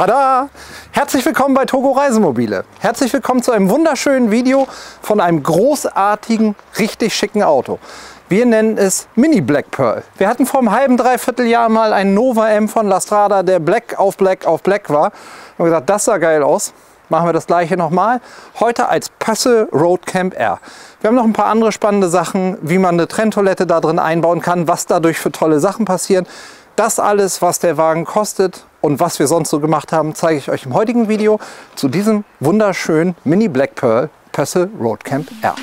Tada! Herzlich willkommen bei Togo Reisemobile. Herzlich willkommen zu einem wunderschönen Video von einem großartigen, richtig schicken Auto. Wir nennen es Mini Black Pearl. Wir hatten vor einem halben, dreiviertel Jahr mal einen Nova M von La Strada, der Black auf Black auf Black war. Und gesagt, das sah geil aus. Machen wir das gleiche nochmal. Heute als Pössl Road Camp R. Wir haben noch ein paar andere spannende Sachen, wie man eine Trenntoilette da drin einbauen kann, was dadurch für tolle Sachen passieren. Das alles, was der Wagen kostet und was wir sonst so gemacht haben, zeige ich euch im heutigen Video zu diesem wunderschönen Mini Black Pearl Pössl Road Camp R.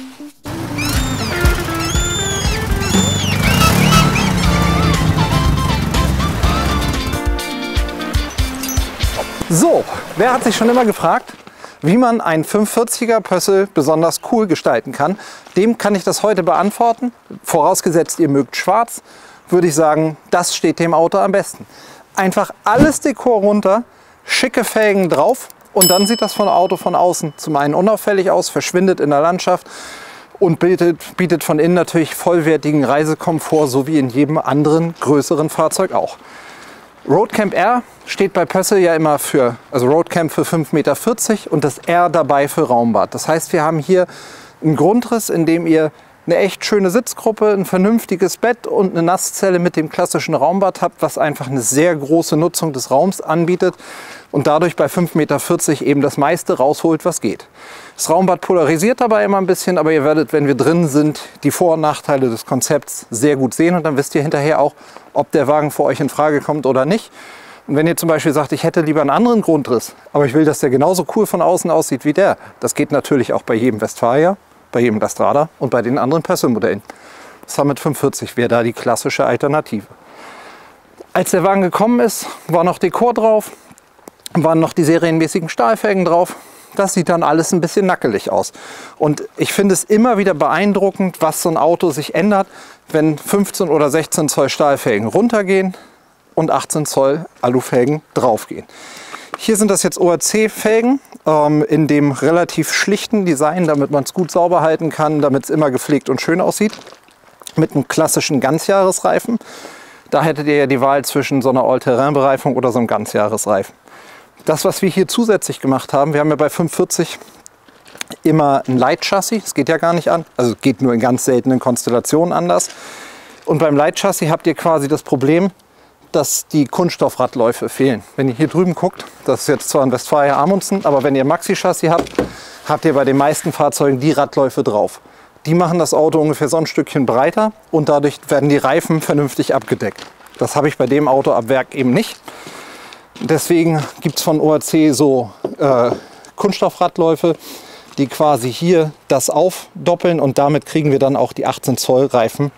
So, wer hat sich schon immer gefragt, wie man einen 540er Pössl besonders cool gestalten kann? Dem kann ich das heute beantworten. Vorausgesetzt, ihr mögt schwarz, würde ich sagen, das steht dem Auto am besten. Einfach alles Dekor runter, schicke Felgen drauf und dann sieht das Auto von außen zum einen unauffällig aus, verschwindet in der Landschaft und bietet von innen natürlich vollwertigen Reisekomfort, so wie in jedem anderen größeren Fahrzeug auch. Road Camp R steht bei Pössl ja immer für, also Road Camp für 5,40 Meter und das R dabei für Raumbad. Das heißt, wir haben hier einen Grundriss, in dem ihr eine echt schöne Sitzgruppe, ein vernünftiges Bett und eine Nasszelle mit dem klassischen Raumbad habt, was einfach eine sehr große Nutzung des Raums anbietet und dadurch bei 5,40 Meter eben das meiste rausholt, was geht. Das Raumbad polarisiert dabei immer ein bisschen, aber ihr werdet, wenn wir drin sind, die Vor- und Nachteile des Konzepts sehr gut sehen und dann wisst ihr hinterher auch, ob der Wagen für euch in Frage kommt oder nicht. Und wenn ihr zum Beispiel sagt, ich hätte lieber einen anderen Grundriss, aber ich will, dass der genauso cool von außen aussieht wie der, das geht natürlich auch bei jedem Westfalia, bei jedem La Strada und bei den anderen Pössl-Modellen. Summit 540 wäre da die klassische Alternative. Als der Wagen gekommen ist, war noch Dekor drauf, waren noch die serienmäßigen Stahlfelgen drauf. Das sieht dann alles ein bisschen nackelig aus. Und ich finde es immer wieder beeindruckend, was so ein Auto sich ändert, wenn 15 oder 16 Zoll Stahlfelgen runtergehen und 18 Zoll Alufelgen draufgehen. Hier sind das jetzt ORC-Felgen in dem relativ schlichten Design, damit man es gut sauber halten kann, damit es immer gepflegt und schön aussieht. Mit einem klassischen Ganzjahresreifen. Da hättet ihr ja die Wahl zwischen so einer All-Terrain-Bereifung oder so einem Ganzjahresreifen. Das, was wir hier zusätzlich gemacht haben, wir haben ja bei 540 immer ein Leitchassis. Das geht ja gar nicht an. Also geht nur in ganz seltenen Konstellationen anders. Und beim Leitchassis habt ihr quasi das Problem, dass die Kunststoffradläufe fehlen. Wenn ihr hier drüben guckt, das ist jetzt zwar ein Westfalia Amundsen, aber wenn ihr Maxi-Chassis habt, habt ihr bei den meisten Fahrzeugen die Radläufe drauf. Die machen das Auto ungefähr so ein Stückchen breiter und dadurch werden die Reifen vernünftig abgedeckt. Das habe ich bei dem Auto ab Werk eben nicht. Deswegen gibt es von ORC so Kunststoffradläufe, die quasi hier das aufdoppeln und damit kriegen wir dann auch die 18 Zoll Reifen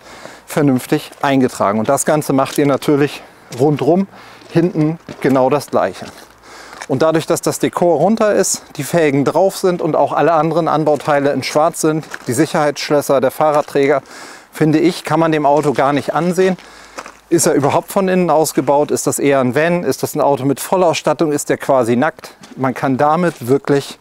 vernünftig eingetragen. Und das Ganze macht ihr natürlich rundrum hinten genau das gleiche. Und dadurch, dass das Dekor runter ist, die Felgen drauf sind und auch alle anderen Anbauteile in schwarz sind, die Sicherheitsschlösser, der Fahrradträger, finde ich, kann man dem Auto gar nicht ansehen. Ist er überhaupt von innen ausgebaut? Ist das eher ein Van? Ist das ein Auto mit Vollausstattung? Ist der quasi nackt? Man kann damit wirklich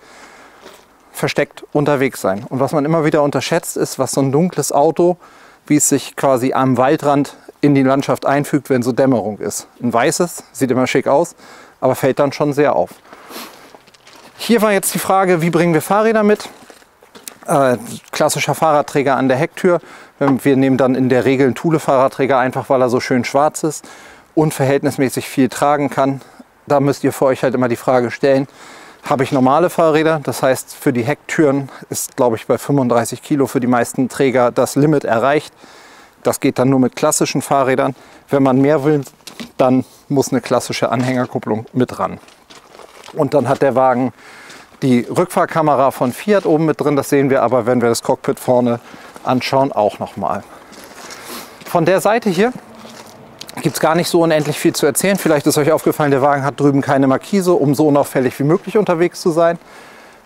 versteckt unterwegs sein. Und was man immer wieder unterschätzt, ist, was so ein dunkles Auto, wie es sich quasi am Waldrand in die Landschaft einfügt, wenn so Dämmerung ist. Ein weißes, sieht immer schick aus, aber fällt dann schon sehr auf. Hier war jetzt die Frage, wie bringen wir Fahrräder mit? Klassischer Fahrradträger an der Hecktür. Wir nehmen dann in der Regel einen Thule-Fahrradträger, einfach weil er so schön schwarz ist und verhältnismäßig viel tragen kann. Da müsst ihr für euch halt immer die Frage stellen, habe ich normale Fahrräder? Das heißt, für die Hecktüren ist, glaube ich, bei 35 Kilo für die meisten Träger das Limit erreicht. Das geht dann nur mit klassischen Fahrrädern. Wenn man mehr will, dann muss eine klassische Anhängerkupplung mit ran. Und dann hat der Wagen die Rückfahrkamera von Fiat oben mit drin. Das sehen wir aber, wenn wir das Cockpit vorne anschauen, auch nochmal. Von der Seite hier gibt es gar nicht so unendlich viel zu erzählen. Vielleicht ist euch aufgefallen, der Wagen hat drüben keine Markise, um so unauffällig wie möglich unterwegs zu sein.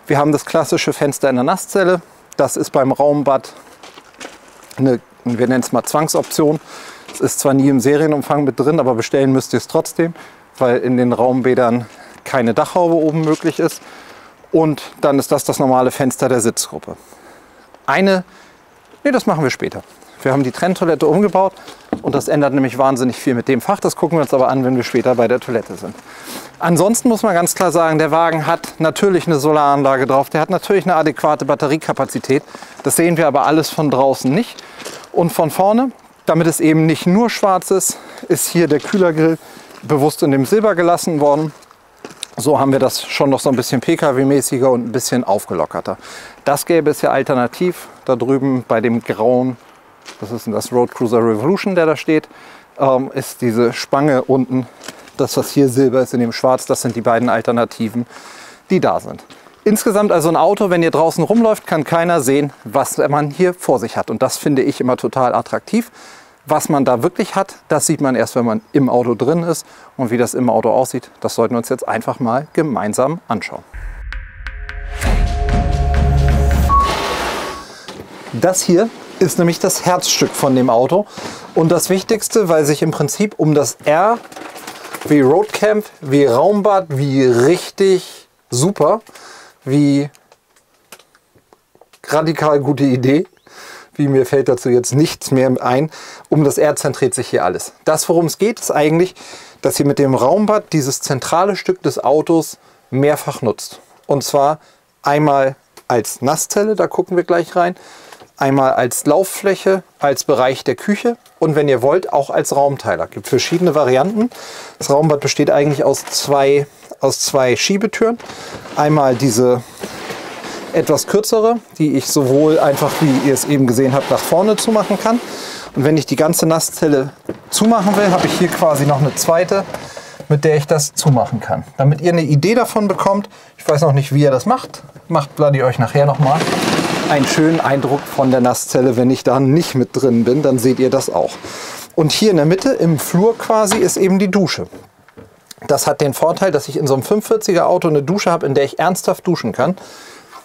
Wir haben das klassische Fenster in der Nasszelle. Das ist beim Raumbad eine, wir nennen es mal Zwangsoption. Es ist zwar nie im Serienumfang mit drin, aber bestellen müsst ihr es trotzdem, weil in den Raumbädern keine Dachhaube oben möglich ist. Und dann ist das das normale Fenster der Sitzgruppe. Das machen wir später. Wir haben die Trenntoilette umgebaut und das ändert nämlich wahnsinnig viel mit dem Fach. Das gucken wir uns aber an, wenn wir später bei der Toilette sind. Ansonsten muss man ganz klar sagen, der Wagen hat natürlich eine Solaranlage drauf. Der hat natürlich eine adäquate Batteriekapazität. Das sehen wir aber alles von draußen nicht. Und von vorne, damit es eben nicht nur schwarz ist hier der Kühlergrill bewusst in dem Silber gelassen worden. So haben wir das schon noch so ein bisschen PKW-mäßiger und ein bisschen aufgelockerter. Das Gelbe ist ja alternativ. Da drüben bei dem grauen, das ist das Road Cruiser Revolution, der da steht, ist diese Spange unten. Das, was hier Silber ist in dem Schwarz, das sind die beiden Alternativen, die da sind. Insgesamt also ein Auto, wenn ihr draußen rumläuft, kann keiner sehen, was man hier vor sich hat. Und das finde ich immer total attraktiv. Was man da wirklich hat, das sieht man erst, wenn man im Auto drin ist. Und wie das im Auto aussieht, das sollten wir uns jetzt einfach mal gemeinsam anschauen. Das hier ist nämlich das Herzstück von dem Auto. Und das Wichtigste, weil sich im Prinzip um das R wie Roadcamp, wie Raumbad, wie richtig super, wie radikal gute Idee. Wie mir fällt dazu jetzt nichts mehr ein. Um das R zentriert sich hier alles. Das, worum es geht, ist eigentlich, dass ihr mit dem Raumbad dieses zentrale Stück des Autos mehrfach nutzt. Und zwar einmal als Nasszelle, da gucken wir gleich rein, einmal als Lauffläche, als Bereich der Küche und wenn ihr wollt, auch als Raumteiler. Es gibt verschiedene Varianten. Das Raumbad besteht eigentlich aus zwei Schiebetüren. Einmal diese etwas kürzere, die ich sowohl einfach, wie ihr es eben gesehen habt, nach vorne zumachen kann. Und wenn ich die ganze Nasszelle zumachen will, habe ich hier quasi noch eine zweite, mit der ich das zumachen kann. Damit ihr eine Idee davon bekommt, ich weiß noch nicht, wie ihr das macht Bloody euch nachher nochmal einen schönen Eindruck von der Nasszelle. Wenn ich da nicht mit drin bin, dann seht ihr das auch. Und hier in der Mitte, im Flur quasi, ist eben die Dusche. Das hat den Vorteil, dass ich in so einem 45er Auto eine Dusche habe, in der ich ernsthaft duschen kann,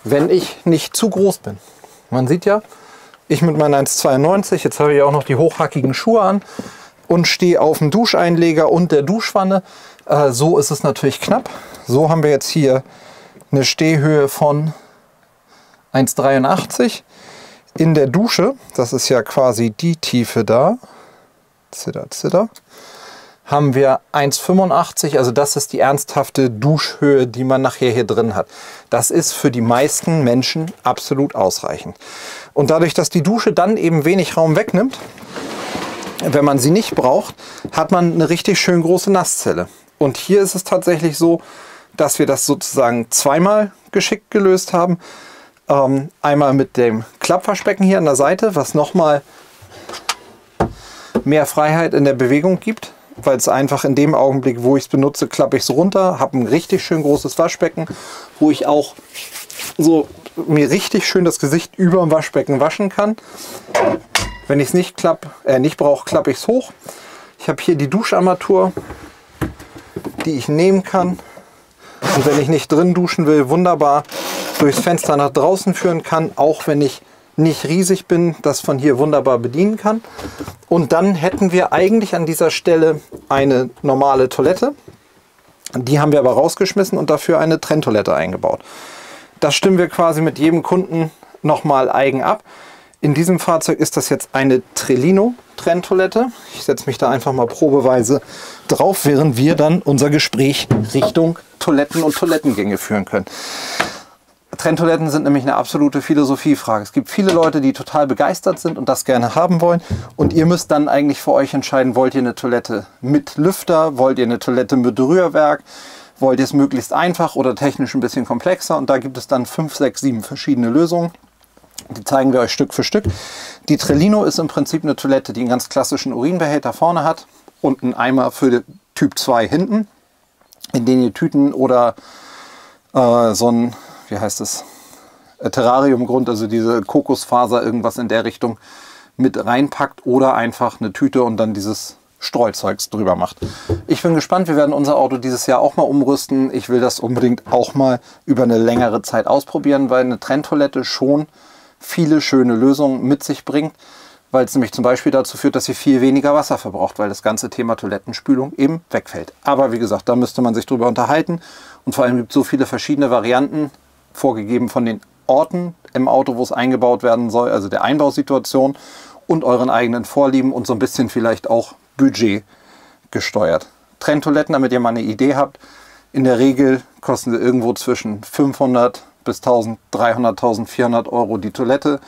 wenn ich nicht zu groß bin. Man sieht ja, ich mit meinen 1,92, jetzt habe ich auch noch die hochhackigen Schuhe an und stehe auf dem Duscheinleger und der Duschwanne. So ist es natürlich knapp. So haben wir jetzt hier eine Stehhöhe von 1,83 in der Dusche. Das ist ja quasi die Tiefe da. Zitter. Haben wir 1,85, also das ist die ernsthafte Duschhöhe, die man nachher hier drin hat. Das ist für die meisten Menschen absolut ausreichend. Und dadurch, dass die Dusche dann eben wenig Raum wegnimmt, wenn man sie nicht braucht, hat man eine richtig schön große Nasszelle. Und hier ist es tatsächlich so, dass wir das sozusagen zweimal geschickt gelöst haben. Einmal mit dem Klappwaschbecken hier an der Seite, was nochmal mehr Freiheit in der Bewegung gibt. Weil es einfach in dem Augenblick, wo ich es benutze, klappe ich es runter, habe ein richtig schön großes Waschbecken, wo ich auch so mir richtig schön das Gesicht über dem Waschbecken waschen kann. Wenn ich es nicht brauche, klappe ich es hoch. Ich habe hier die Duscharmatur, die ich nehmen kann. Und wenn ich nicht drin duschen will, wunderbar durchs Fenster nach draußen führen kann, auch wenn ich nicht riesig bin, das von hier wunderbar bedienen kann. Und dann hätten wir eigentlich an dieser Stelle eine normale Toilette. Die haben wir aber rausgeschmissen und dafür eine Trenntoilette eingebaut. Das stimmen wir quasi mit jedem Kunden nochmal eigen ab. In diesem Fahrzeug ist das jetzt eine Trellino-Trenntoilette. Ich setze mich da einfach mal probeweise drauf, während wir dann unser Gespräch Richtung Toiletten und Toilettengänge führen können. Trenntoiletten sind nämlich eine absolute Philosophiefrage. Es gibt viele Leute, die total begeistert sind und das gerne haben wollen. Und ihr müsst dann eigentlich für euch entscheiden, wollt ihr eine Toilette mit Lüfter, wollt ihr eine Toilette mit Rührwerk, wollt ihr es möglichst einfach oder technisch ein bisschen komplexer. Und da gibt es dann 5, 6, 7 verschiedene Lösungen. Die zeigen wir euch Stück für Stück. Die Trellino ist im Prinzip eine Toilette, die einen ganz klassischen Urinbehälter vorne hat und einen Eimer für den Typ 2 hinten, in den ihr Tüten oder so ein, wie heißt es, Terrariumgrund, also diese Kokosfaser, irgendwas in der Richtung mit reinpackt oder einfach eine Tüte und dann dieses Streuzeugs drüber macht. Ich bin gespannt, wir werden unser Auto dieses Jahr auch mal umrüsten. Ich will das unbedingt auch mal über eine längere Zeit ausprobieren, weil eine Trenntoilette schon viele schöne Lösungen mit sich bringt, weil es nämlich zum Beispiel dazu führt, dass sie viel weniger Wasser verbraucht, weil das ganze Thema Toilettenspülung eben wegfällt. Aber wie gesagt, da müsste man sich drüber unterhalten und vor allem gibt es so viele verschiedene Varianten, vorgegeben von den Orten im Auto, wo es eingebaut werden soll, also der Einbausituation und euren eigenen Vorlieben und so ein bisschen vielleicht auch Budget gesteuert. Trenntoiletten, damit ihr mal eine Idee habt, in der Regel kosten sie irgendwo zwischen 500 bis 1300, 1400 Euro die Toilette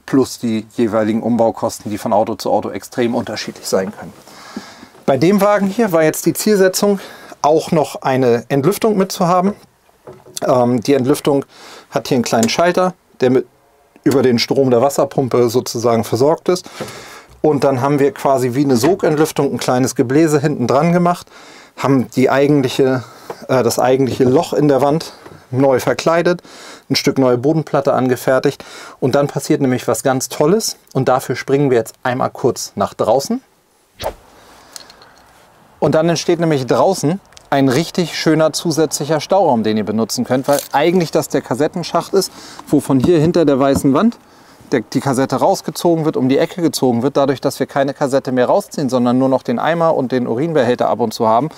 plus die jeweiligen Umbaukosten, die von Auto zu Auto extrem unterschiedlich sein können. Bei dem Wagen hier war jetzt die Zielsetzung, auch noch eine Entlüftung mitzuhaben. Die Entlüftung hat hier einen kleinen Schalter, der über den Strom der Wasserpumpe sozusagen versorgt ist. Und dann haben wir quasi wie eine Sogentlüftung ein kleines Gebläse hinten dran gemacht, haben das eigentliche Loch in der Wand neu verkleidet, ein Stück neue Bodenplatte angefertigt und dann passiert nämlich was ganz Tolles und dafür springen wir jetzt einmal kurz nach draußen. Und dann entsteht nämlich draußen ein richtig schöner zusätzlicher Stauraum, den ihr benutzen könnt, weil eigentlich das der Kassettenschacht ist, wo von hier hinter der weißen Wand die Kassette rausgezogen wird, um die Ecke gezogen wird. Dadurch, dass wir keine Kassette mehr rausziehen, sondern nur noch den Eimer und den Urinbehälter ab und zu haben,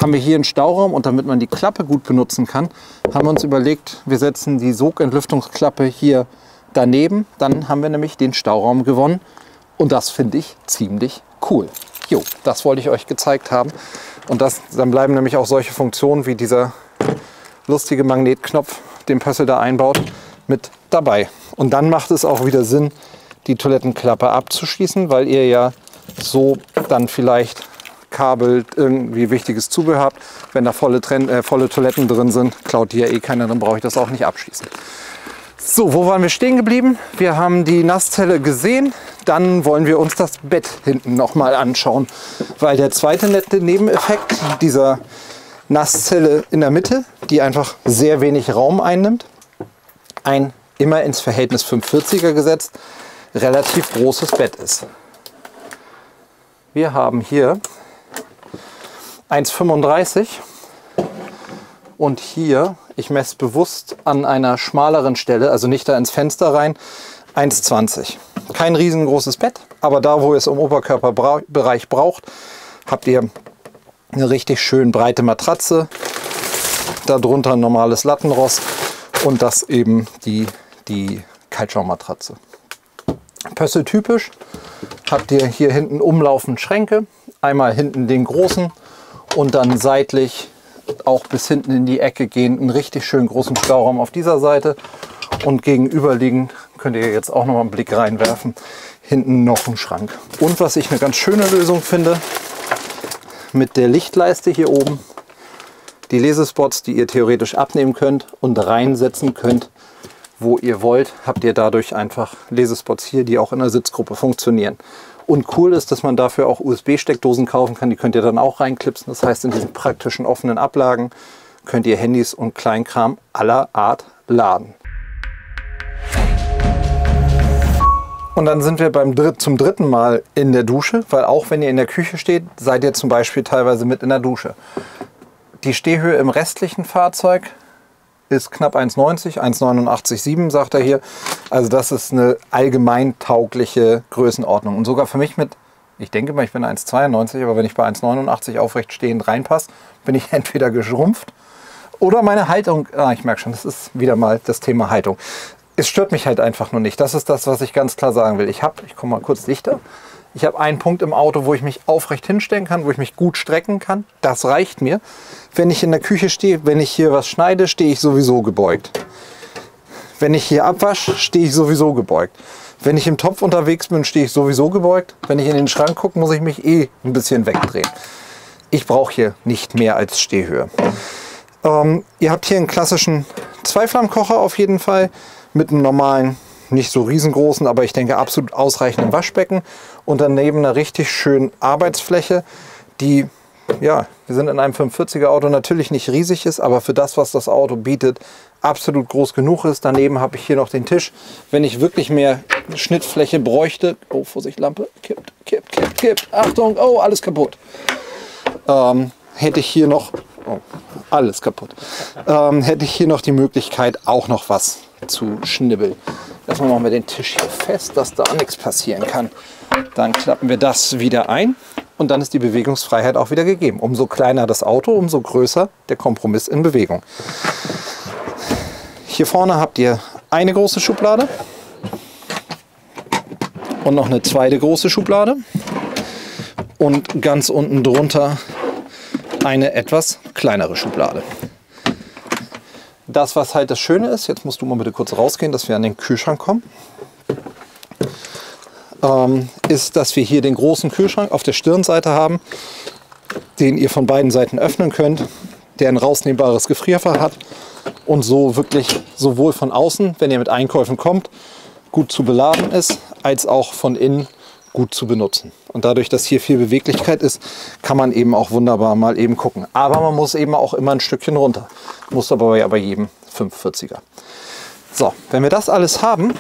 haben wir hier einen Stauraum und damit man die Klappe gut benutzen kann, haben wir uns überlegt, wir setzen die Sogentlüftungsklappe hier daneben. Dann haben wir nämlich den Stauraum gewonnen und das finde ich ziemlich cool. Jo, das wollte ich euch gezeigt haben. Und dann bleiben nämlich auch solche Funktionen wie dieser lustige Magnetknopf, den Pössl da einbaut, mit dabei. Und dann macht es auch wieder Sinn, die Toilettenklappe abzuschließen, weil ihr ja so dann vielleicht Kabel, irgendwie wichtiges Zubehör habt. Wenn da volle Toiletten drin sind, klaut die ja eh keiner, dann brauche ich das auch nicht abschließen. So, wo waren wir stehen geblieben? Wir haben die Nasszelle gesehen. Dann wollen wir uns das Bett hinten noch mal anschauen, weil der zweite nette Nebeneffekt dieser Nasszelle in der Mitte, die einfach sehr wenig Raum einnimmt, ein immer ins Verhältnis 540er gesetzt, relativ großes Bett ist. Wir haben hier 1,35 und hier, ich messe bewusst an einer schmaleren Stelle, also nicht da ins Fenster rein, 1,20. Kein riesengroßes Bett, aber da, wo ihr es im Oberkörperbereich braucht, habt ihr eine richtig schön breite Matratze, darunter ein normales Lattenrost und das eben die Kaltschaummatratze. Pössl typisch habt ihr hier hinten umlaufend Schränke, einmal hinten den großen und dann seitlich auch bis hinten in die Ecke gehend einen richtig schön großen Stauraum auf dieser Seite und gegenüberliegend könnt ihr jetzt auch noch mal einen Blick reinwerfen, hinten noch ein Schrank. Und was ich eine ganz schöne Lösung finde, mit der Lichtleiste hier oben, die Lesespots, die ihr theoretisch abnehmen könnt und reinsetzen könnt, wo ihr wollt, habt ihr dadurch einfach Lesespots hier, die auch in der Sitzgruppe funktionieren. Und cool ist, dass man dafür auch USB-Steckdosen kaufen kann, die könnt ihr dann auch reinklipsen. Das heißt, in diesen praktischen offenen Ablagen könnt ihr Handys und Kleinkram aller Art laden. Und dann sind wir zum dritten Mal in der Dusche, weil auch wenn ihr in der Küche steht, seid ihr zum Beispiel teilweise mit in der Dusche. Die Stehhöhe im restlichen Fahrzeug ist knapp 1,90, 1,89,7 sagt er hier. Also das ist eine allgemein taugliche Größenordnung. Und sogar für mich mit, ich denke mal, ich bin 1,92, aber wenn ich bei 1,89 aufrecht stehend reinpasse, bin ich entweder geschrumpft oder meine Haltung, ich merke schon, das ist wieder mal das Thema Haltung. Es stört mich halt einfach nur nicht. Das ist das, was ich ganz klar sagen will. Ich komme mal kurz dichter. Ich habe einen Punkt im Auto, wo ich mich aufrecht hinstellen kann, wo ich mich gut strecken kann. Das reicht mir. Wenn ich in der Küche stehe, wenn ich hier was schneide, stehe ich sowieso gebeugt. Wenn ich hier abwasche, stehe ich sowieso gebeugt. Wenn ich im Topf unterwegs bin, stehe ich sowieso gebeugt. Wenn ich in den Schrank gucke, muss ich mich eh ein bisschen wegdrehen. Ich brauche hier nicht mehr als Stehhöhe. Ihr habt hier einen klassischen Zweiflammkocher auf jeden Fall mit einem normalen, nicht so riesengroßen, aber ich denke absolut ausreichenden Waschbecken und daneben eine richtig schöne Arbeitsfläche, die, ja, wir sind in einem 45er Auto, natürlich nicht riesig ist, aber für das, was das Auto bietet, absolut groß genug ist. Daneben habe ich hier noch den Tisch. Wenn ich wirklich mehr Schnittfläche bräuchte, oh Vorsicht, Lampe, kippt, Achtung, oh, alles kaputt. Hätte ich hier noch, oh, alles kaputt, hätte ich hier noch die Möglichkeit, auch noch was zu schnibbeln. Erstmal machen wir den Tisch hier fest, dass da nichts passieren kann. Dann klappen wir das wieder ein und dann ist die Bewegungsfreiheit auch wieder gegeben. Umso kleiner das Auto, umso größer der Kompromiss in Bewegung. Hier vorne habt ihr eine große Schublade und noch eine zweite große Schublade und ganz unten drunter eine etwas kleinere Schublade. Das, was halt das Schöne ist, jetzt musst du mal bitte kurz rausgehen, dass wir an den Kühlschrank kommen, ist, dass wir hier den großen Kühlschrank auf der Stirnseite haben, den ihr von beiden Seiten öffnen könnt, der ein rausnehmbares Gefrierfach hat und so wirklich sowohl von außen, wenn ihr mit Einkäufen kommt, gut zu beladen ist, als auch von innen gut zu benutzen. Und dadurch, dass hier viel Beweglichkeit ist, kann man eben auch wunderbar mal eben gucken. Aber man muss eben auch immer ein Stückchen runter. Muss aber ja bei jedem 540er. So, wenn wir das alles haben,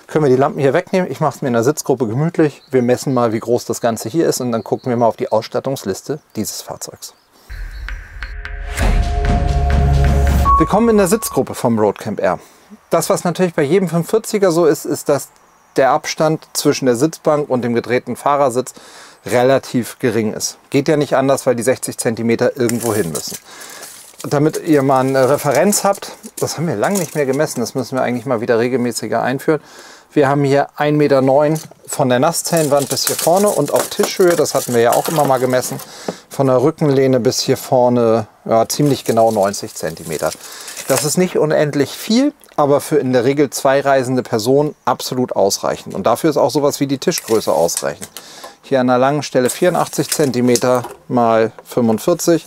können wir die Lampen hier wegnehmen. Ich mache es mir in der Sitzgruppe gemütlich. Wir messen mal, wie groß das Ganze hier ist und dann gucken wir mal auf die Ausstattungsliste dieses Fahrzeugs. Willkommen in der Sitzgruppe vom Roadcamp R. Das, was natürlich bei jedem 540er so ist, ist, dass der Abstand zwischen der Sitzbank und dem gedrehten Fahrersitz relativ gering ist. Geht ja nicht anders, weil die 60 cm irgendwo hin müssen. Damit ihr mal eine Referenz habt, das haben wir lange nicht mehr gemessen, das müssen wir eigentlich mal wieder regelmäßiger einführen. Wir haben hier 1,9 Meter von der Nasszellenwand bis hier vorne und auf Tischhöhe, das hatten wir ja auch immer mal gemessen, von der Rückenlehne bis hier vorne ja, ziemlich genau 90 cm. Das ist nicht unendlich viel, aber für in der Regel zwei reisende Personen absolut ausreichend. Und dafür ist auch sowas wie die Tischgröße ausreichend. Hier an der langen Stelle 84 cm mal 45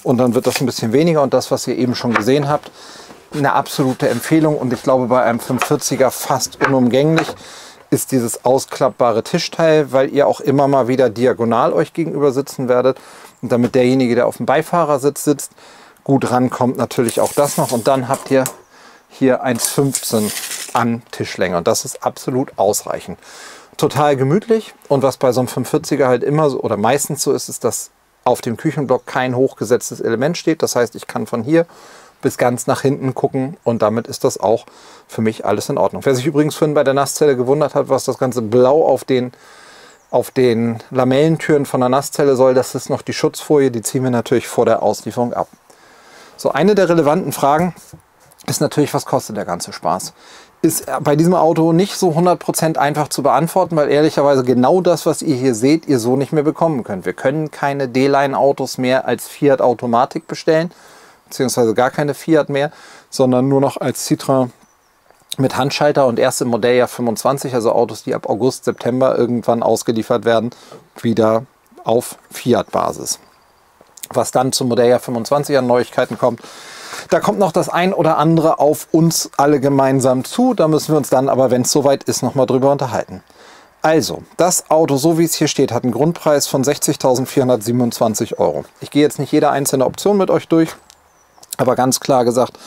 und dann wird das ein bisschen weniger. Und das, was ihr eben schon gesehen habt, eine absolute Empfehlung und ich glaube bei einem 540er fast unumgänglich ist dieses ausklappbare Tischteil, weil ihr auch immer mal wieder diagonal euch gegenüber sitzen werdet und damit derjenige, der auf dem Beifahrersitz sitzt, gut rankommt, natürlich auch das noch. Und dann habt ihr hier 1,15 an Tischlänge und das ist absolut ausreichend. Total gemütlich und was bei so einem 540er halt immer so oder meistens so ist, ist, dass auf dem Küchenblock kein hochgesetztes Element steht. Das heißt, ich kann von hier bis ganz nach hinten gucken und damit ist das auch für mich alles in Ordnung. Wer sich übrigens vorhin bei der Nasszelle gewundert hat, was das ganze Blau auf den Lamellentüren von der Nasszelle soll, das ist noch die Schutzfolie, die ziehen wir natürlich vor der Auslieferung ab. So, eine der relevanten Fragen ist natürlich, was kostet der ganze Spaß? Ist bei diesem Auto nicht so 100% einfach zu beantworten, weil ehrlicherweise genau das, was ihr hier seht, ihr so nicht mehr bekommen könnt. Wir können keine D-Line-Autos mehr als Fiat Automatik bestellen, beziehungsweise gar keine Fiat mehr, sondern nur noch als Citroën mit Handschalter und erst im Modelljahr 25, also Autos, die ab August, September irgendwann ausgeliefert werden, wieder auf Fiat-Basis. Was dann zum Modelljahr 25 an Neuigkeiten kommt, da kommt noch das ein oder andere auf uns alle gemeinsam zu. Da müssen wir uns dann aber, wenn es soweit ist, nochmal drüber unterhalten. Also, das Auto, so wie es hier steht, hat einen Grundpreis von 60.427 €. Ich gehe jetzt nicht jede einzelne Option mit euch durch, aber ganz klar gesagt,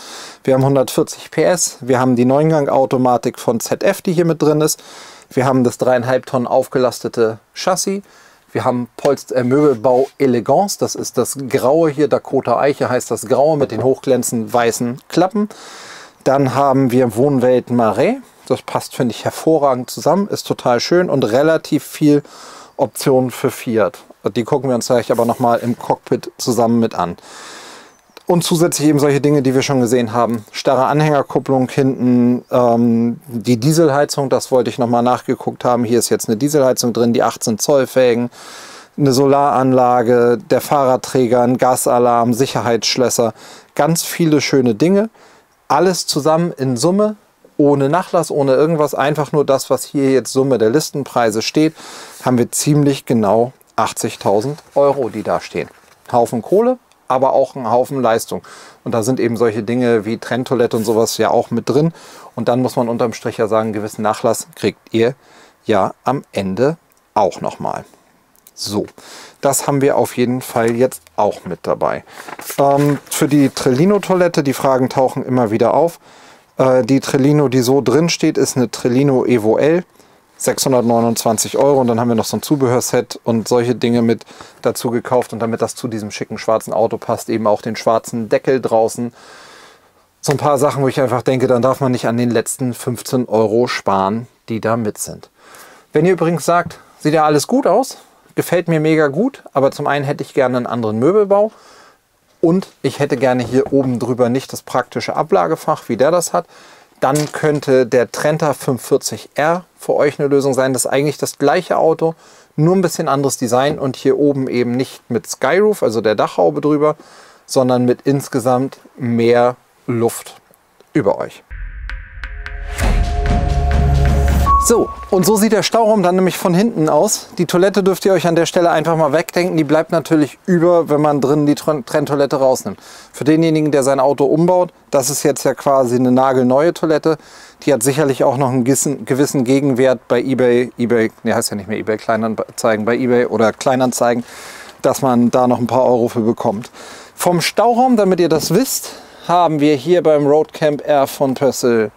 wir haben 140 PS, wir haben die 9-Gang-Automatik von ZF, die hier mit drin ist, wir haben das 3,5 Tonnen aufgelastete Chassis, wir haben Möbelbau Elegance, das ist das Graue hier, Dakota Eiche heißt das Graue mit den hochglänzenden weißen Klappen. Dann haben wir Wohnwelt Marais, das passt, finde ich, hervorragend zusammen, ist total schön und relativ viel Optionen für Fiat. Die gucken wir uns gleich aber nochmal im Cockpit zusammen mit an. Und zusätzlich eben solche Dinge, die wir schon gesehen haben. Starre Anhängerkupplung hinten, die Dieselheizung, das wollte ich nochmal nachgeguckt haben. Hier ist jetzt eine Dieselheizung drin, die 18 Zoll Felgen, eine Solaranlage, der Fahrradträger, ein Gasalarm, Sicherheitsschlösser. Ganz viele schöne Dinge. Alles zusammen in Summe, ohne Nachlass, ohne irgendwas. Einfach nur das, was hier jetzt Summe der Listenpreise steht, haben wir ziemlich genau 80.000 €, die da stehen. Haufen Kohle, aber auch ein Haufen Leistung. Und da sind eben solche Dinge wie Trenntoilette und sowas ja auch mit drin. Und dann muss man unterm Strich ja sagen, einen gewissen Nachlass kriegt ihr ja am Ende auch nochmal. So, das haben wir auf jeden Fall jetzt auch mit dabei. Für die Trellino-Toilette, die Fragen tauchen immer wieder auf. Die Trellino, die so drin steht, ist eine Trellino Evo L. 629 € und dann haben wir noch so ein Zubehörset und solche Dinge mit dazu gekauft und damit das zu diesem schicken schwarzen Auto passt, eben auch den schwarzen Deckel draußen. So ein paar Sachen, wo ich einfach denke, dann darf man nicht an den letzten 15 € sparen, die da mit sind. Wenn ihr übrigens sagt, sieht ja alles gut aus, gefällt mir mega gut, aber zum einen hätte ich gerne einen anderen Möbelbau und ich hätte gerne hier oben drüber nicht das praktische Ablagefach, wie der das hat, dann könnte der Trenta 540R für euch eine Lösung sein. Das ist eigentlich das gleiche Auto, nur ein bisschen anderes Design und hier oben eben nicht mit Skyroof, also der Dachhaube drüber, sondern mit insgesamt mehr Luft über euch. So, und so sieht der Stauraum dann nämlich von hinten aus. Die Toilette dürft ihr euch an der Stelle einfach mal wegdenken. Die bleibt natürlich über, wenn man drin die Trenntoilette rausnimmt. Für denjenigen, der sein Auto umbaut, das ist jetzt ja quasi eine nagelneue Toilette. Die hat sicherlich auch noch einen gewissen Gegenwert bei eBay, ne, heißt ja nicht mehr eBay Kleinanzeigen, bei eBay oder Kleinanzeigen, dass man da noch ein paar Euro für bekommt. Vom Stauraum, damit ihr das wisst, haben wir hier beim Roadcamp R von Pössl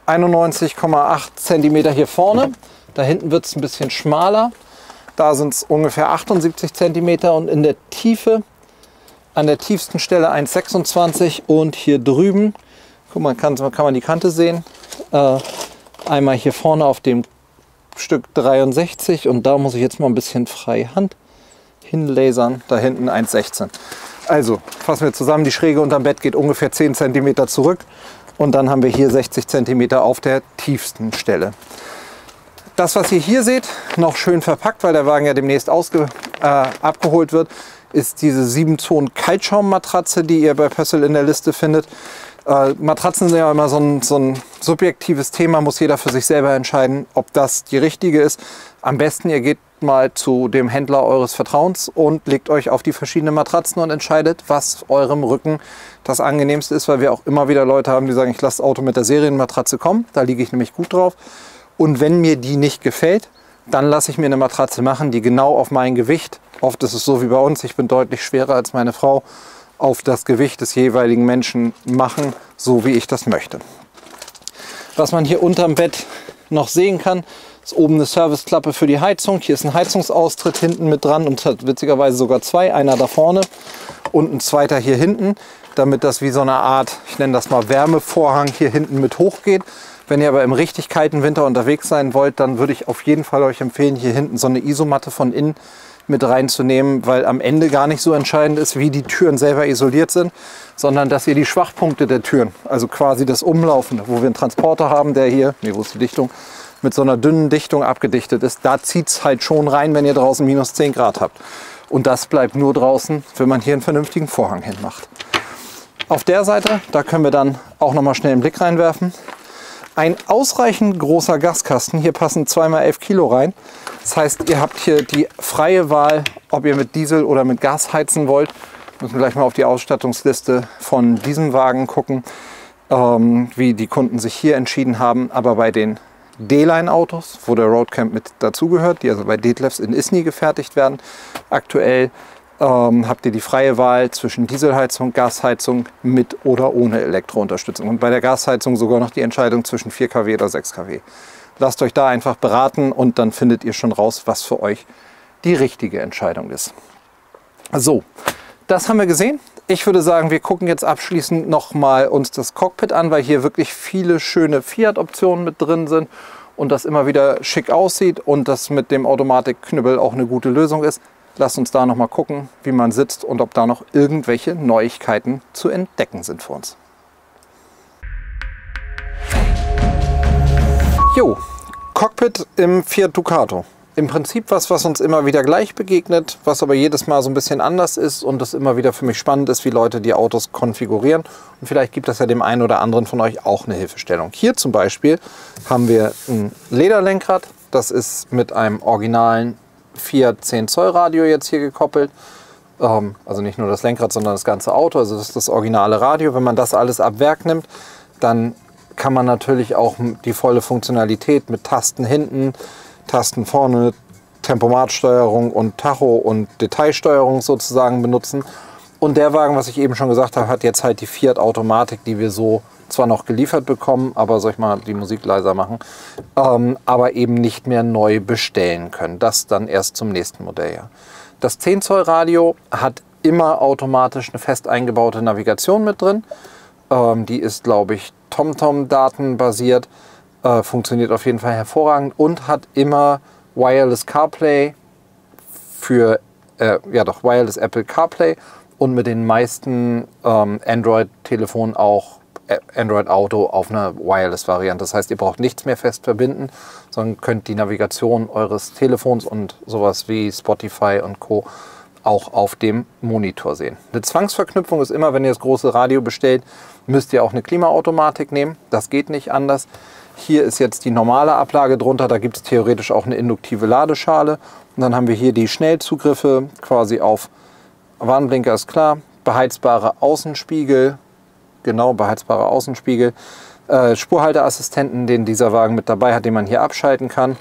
91,8 cm hier vorne. Da hinten wird es ein bisschen schmaler. Da sind es ungefähr 78 cm und in der Tiefe, an der tiefsten Stelle 1,26 und hier drüben, guck mal, kann man die Kante sehen. Einmal hier vorne auf dem Stück 63 und da muss ich jetzt mal ein bisschen frei Hand hinlasern. Da hinten 1,16. Also fassen wir zusammen, die Schräge unterm Bett geht ungefähr 10 cm zurück. Und dann haben wir hier 60 cm auf der tiefsten Stelle. Das, was ihr hier seht, noch schön verpackt, weil der Wagen ja demnächst abgeholt wird, ist diese 7-Zonen-Kaltschaummatratze, die ihr bei Pössl in der Liste findet. Matratzen sind ja immer so ein subjektives Thema, muss jeder für sich selber entscheiden, ob das die richtige ist. Am besten, ihr geht mal zu dem Händler eures Vertrauens und legt euch auf die verschiedenen Matratzen und entscheidet, was eurem Rücken das angenehmste ist, weil wir auch immer wieder Leute haben, die sagen, ich lasse das Auto mit der Serienmatratze kommen, da liege ich nämlich gut drauf. Und wenn mir die nicht gefällt, dann lasse ich mir eine Matratze machen, die genau auf mein Gewicht, oft ist es so wie bei uns, ich bin deutlich schwerer als meine Frau, auf das Gewicht des jeweiligen Menschen machen, so wie ich das möchte. Was man hier unterm Bett noch sehen kann, ist oben eine Serviceklappe für die Heizung. Hier ist ein Heizungsaustritt hinten mit dran und hat witzigerweise sogar zwei. Einer da vorne und ein zweiter hier hinten, damit das wie so eine Art, ich nenne das mal Wärmevorhang, hier hinten mit hochgeht. Wenn ihr aber im richtig kalten Winter unterwegs sein wollt, dann würde ich auf jeden Fall euch empfehlen, hier hinten so eine Isomatte von innen mit reinzunehmen, weil am Ende gar nicht so entscheidend ist, wie die Türen selber isoliert sind, sondern dass ihr die Schwachpunkte der Türen, also quasi das Umlaufen, wo wir einen Transporter haben, der hier, wo ist die Dichtung, mit so einer dünnen Dichtung abgedichtet ist, da zieht es halt schon rein, wenn ihr draußen minus 10 Grad habt. Und das bleibt nur draußen, wenn man hier einen vernünftigen Vorhang hinmacht. Auf der Seite, da können wir dann auch noch mal schnell einen Blick reinwerfen. Ein ausreichend großer Gaskasten, hier passen 2x11 Kilo rein. Das heißt, ihr habt hier die freie Wahl, ob ihr mit Diesel oder mit Gas heizen wollt. Müssen wir gleich mal auf die Ausstattungsliste von diesem Wagen gucken, wie die Kunden sich hier entschieden haben. Aber bei den D-Line-Autos, wo der Roadcamp mit dazugehört, die also bei Detlefs in Isny gefertigt werden, aktuell habt ihr die freie Wahl zwischen Dieselheizung, Gasheizung mit oder ohne Elektrounterstützung. Und bei der Gasheizung sogar noch die Entscheidung zwischen 4 kW oder 6 kW. Lasst euch da einfach beraten und dann findet ihr schon raus, was für euch die richtige Entscheidung ist. So, das haben wir gesehen. Ich würde sagen, wir gucken jetzt abschließend nochmal uns das Cockpit an, weil hier wirklich viele schöne Fiat-Optionen mit drin sind und das immer wieder schick aussieht und das mit dem Automatikknüppel auch eine gute Lösung ist. Lasst uns da nochmal gucken, wie man sitzt und ob da noch irgendwelche Neuigkeiten zu entdecken sind für uns. Jo, Cockpit im Fiat Ducato. Im Prinzip was uns immer wieder gleich begegnet, was aber jedes Mal so ein bisschen anders ist und es immer wieder für mich spannend ist, wie Leute die Autos konfigurieren. Und vielleicht gibt das ja dem einen oder anderen von euch auch eine Hilfestellung. Hier zum Beispiel haben wir ein Lederlenkrad. Das ist mit einem originalen Fiat 10 Zoll Radio jetzt hier gekoppelt. Also nicht nur das Lenkrad, sondern das ganze Auto. Also das ist das originale Radio. Wenn man das alles ab Werk nimmt, dann kann man natürlich auch die volle Funktionalität mit Tasten hinten, Tasten vorne, Tempomatsteuerung und Tacho und Detailsteuerung sozusagen benutzen. Und der Wagen, was ich eben schon gesagt habe, hat jetzt halt die Fiat-Automatik, die wir so zwar noch geliefert bekommen, aber soll ich mal die Musik leiser machen, aber eben nicht mehr neu bestellen können. Das dann erst zum nächsten Modell. Ja. Das 10 Zoll Radio hat immer automatisch eine fest eingebaute Navigation mit drin. Die ist, glaube ich, TomTom-Daten basiert, funktioniert auf jeden Fall hervorragend und hat immer Wireless CarPlay für, Wireless Apple CarPlay und mit den meisten Android-Telefonen auch Android Auto auf einer Wireless-Variante. Das heißt, ihr braucht nichts mehr fest verbinden, sondern könnt die Navigation eures Telefons und sowas wie Spotify und Co. auch auf dem Monitor sehen. Eine Zwangsverknüpfung ist immer, wenn ihr das große Radio bestellt, müsst ihr auch eine Klimaautomatik nehmen. Das geht nicht anders. Hier ist jetzt die normale Ablage drunter. Da gibt es theoretisch auch eine induktive Ladeschale. Und dann haben wir hier die Schnellzugriffe quasi auf Warnblinker, ist klar. Beheizbare Außenspiegel. Genau, beheizbare Außenspiegel. Spurhalteassistenten, den dieser Wagen mit dabei hat, den man hier abschalten kann.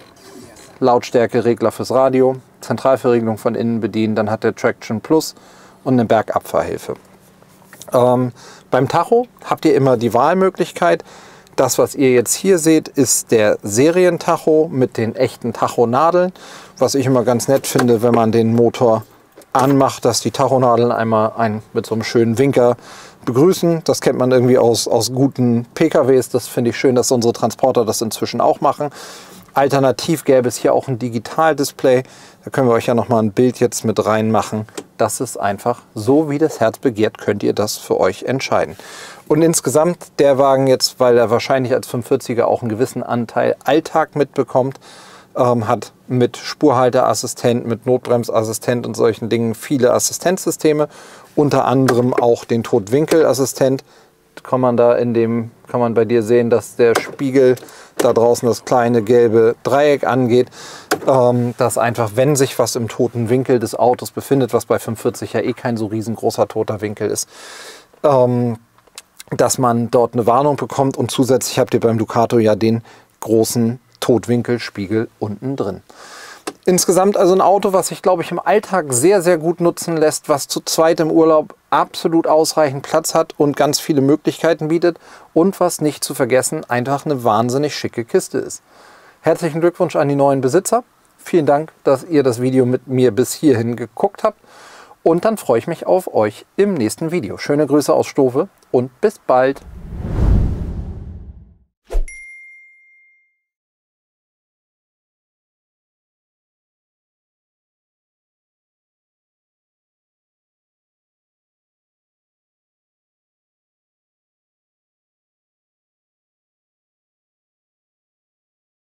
Lautstärkeregler fürs Radio. Zentralverriegelung von innen bedienen. Dann hat der Traction Plus und eine Bergabfahrhilfe. Beim Tacho habt ihr immer die Wahlmöglichkeit. Das, was ihr jetzt hier seht, ist der Serientacho mit den echten Tachonadeln. Was ich immer ganz nett finde, wenn man den Motor anmacht, dass die Tachonadeln einmal mit so einem schönen Winker begrüßen. Das kennt man irgendwie aus guten PKWs. Das finde ich schön, dass unsere Transporter das inzwischen auch machen. Alternativ gäbe es hier auch ein Digitaldisplay. Da können wir euch ja noch mal ein Bild jetzt mit reinmachen. Das ist einfach so, wie das Herz begehrt, könnt ihr das für euch entscheiden. Und insgesamt der Wagen jetzt, weil er wahrscheinlich als 540er auch einen gewissen Anteil Alltag mitbekommt, hat mit Spurhalteassistent, mit Notbremsassistent und solchen Dingen viele Assistenzsysteme. Unter anderem auch den Totwinkelassistent. Kann man bei dir sehen, dass der Spiegel da draußen das kleine gelbe Dreieck angeht, dass einfach, wenn sich was im toten Winkel des Autos befindet, was bei 540 ja eh kein so riesengroßer toter Winkel ist, dass man dort eine Warnung bekommt, und zusätzlich habt ihr beim Ducato ja den großen Totwinkelspiegel unten drin. Insgesamt also ein Auto, was sich, glaube ich, im Alltag sehr, sehr gut nutzen lässt, was zu zweit im Urlaub absolut ausreichend Platz hat und ganz viele Möglichkeiten bietet und was nicht zu vergessen, einfach eine wahnsinnig schicke Kiste ist. Herzlichen Glückwunsch an die neuen Besitzer. Vielen Dank, dass ihr das Video mit mir bis hierhin geguckt habt, und dann freue ich mich auf euch im nächsten Video. Schöne Grüße aus Stove und bis bald.